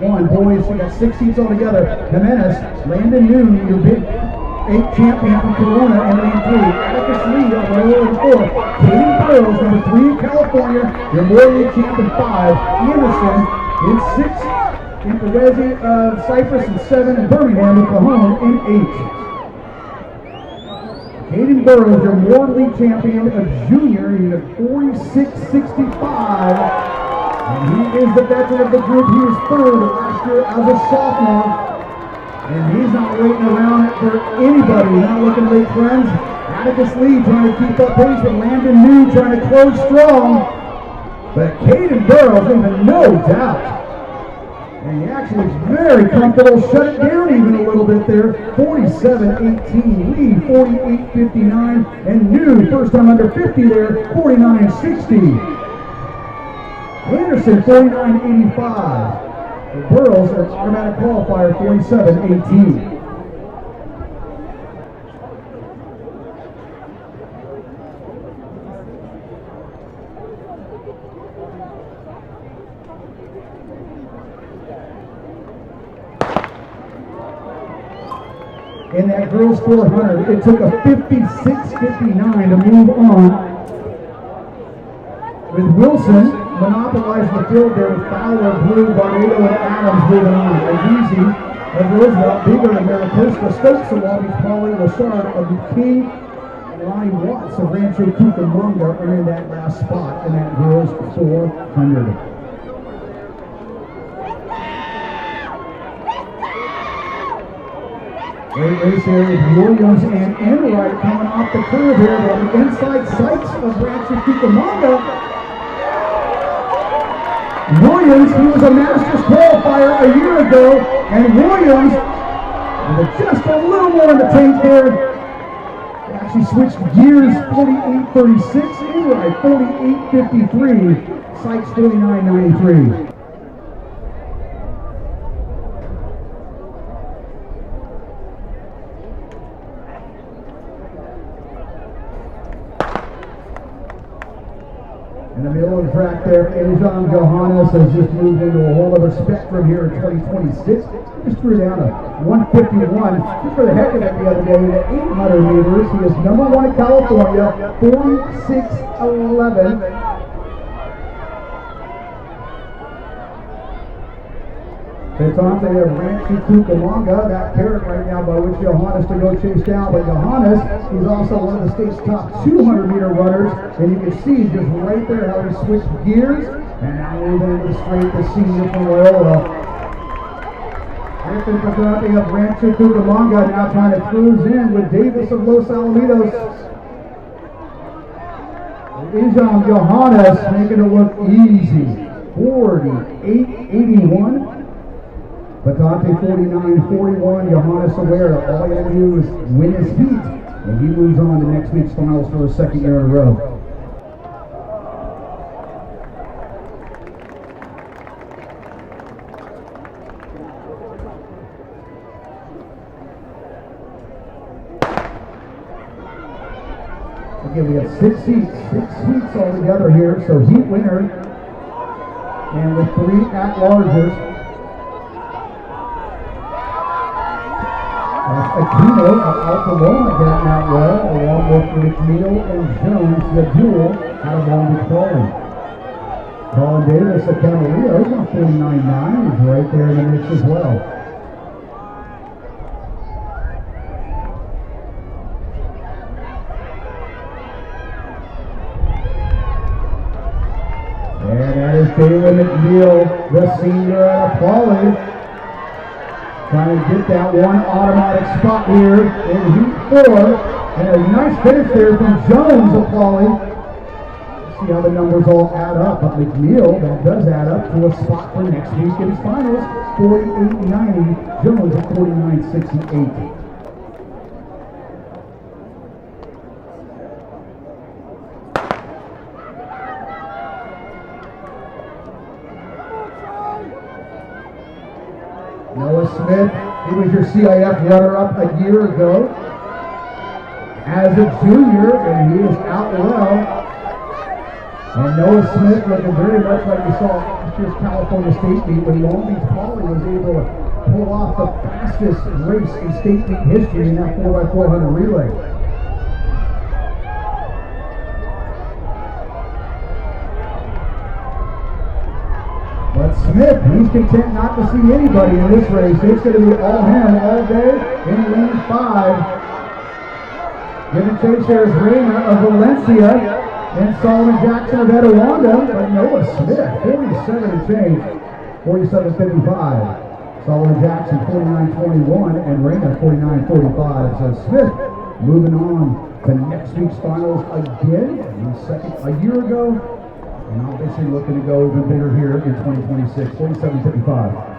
8-1. Boys, we got 6 seats altogether. Jimenez, Landon Noon, your big 8 champion from Corona in lane 3. Atticus Lee on row 4. Katie Burrows, number 3 in California, your Morley champ in 5. Anderson in 6. In Perezi of Cyprus in 7. And Birmingham with Cajon in 8. Hayden Burrows, your Morley champion of junior, he's at 46.65. And he is the veteran of the group. He was 3rd last year as a sophomore. And he's not waiting around for anybody. Not looking late, friends. Atticus Lee trying to keep up pace with Landon New trying to close strong. But Hayden Burrows, leaving no doubt. And he actually looks very comfortable. Shut it down even a little bit there. 47.18. Lee 48.59. And New, first time under 50 there, 49.60. Anderson 49.85. Burrows, an automatic qualifier, 47.18. In that girls 400, it took a 56.59 to move on. With Wilson monopolizing the field there with Fowler, Blue, Barnado, and Adams moving on. Easy of Roosevelt, Bigger, and Maricosta, Stokes, of Long Beach Poly, Lashard of McKee, and Lonnie Watts of Rancho Cucamonga are in that last spot in that girls 400. Great race here with Williams and Enright coming off the curve here on the inside sights of Rancho Cucamonga. Williams, he was a Masters qualifier a year ago, and Williams, with just a little more in the tank there, actually switched gears, 48.36, Enright 48.53, Sykes 49.93. In the middle of the track there, H1-H5 has just moved into a whole other spectrum here in 2026. Just threw down a 151 just for the heck of it the other day at 800 meters. He is number 1 in California, 46.11. Betante of Rancho Cucamonga, that carrot right now by which Johannes to go chase down. But Johannes, he's also one of the state's top 200-meter runners. And you can see just right there how he switched gears. And now moving into the straight, the senior from Loyola. Griffin Betante of Rancho Cucamonga now trying to cruise in with Davis of Los Alamitos. Ijam Johannes making it look easy. 48.81. Betante 49.41, Johannes Aware, all he had to do is win his heat, and he moves on to next week's finals for his 2nd year in a row. Again, we have 6 seats altogether here, so heat winner, and with 3 at-larges. Aquino of Altamona getting out well, along with McNeil and Jones, the duel out of Long Beach Poly. Colin Davis of Camarillo, he's on 49.9, he's right there in the mix as well. And that is Taylor McNeil, the senior out of Poly. Trying to get that one automatic spot here in Heat 4. And a nice finish there from Jones of Poly. See how the numbers all add up. But McNeil, that does add up to a spot for next week in his finals. 48.90. Jones at 49.68. Noah Smith, he was your CIF runner-up a year ago as a junior, and he is out well. And Noah Smith looking very much like we saw last year's California State meet when Long Beach Poly was able to pull off the fastest race in state meet history in that 4x400 relay. But Smith, he's content not to see anybody in this race. It's going to be all him all day in lane 5. Giving chase there is Rayner of Valencia and Solomon Jackson of Etiwanda. But Noah Smith, 47 and change, 47.55. Solomon Jackson, 49.21, and Rayner, 49.45. So Smith moving on to next week's finals again. He was second a year ago. And obviously looking to go even bigger here in 2026, 47.55.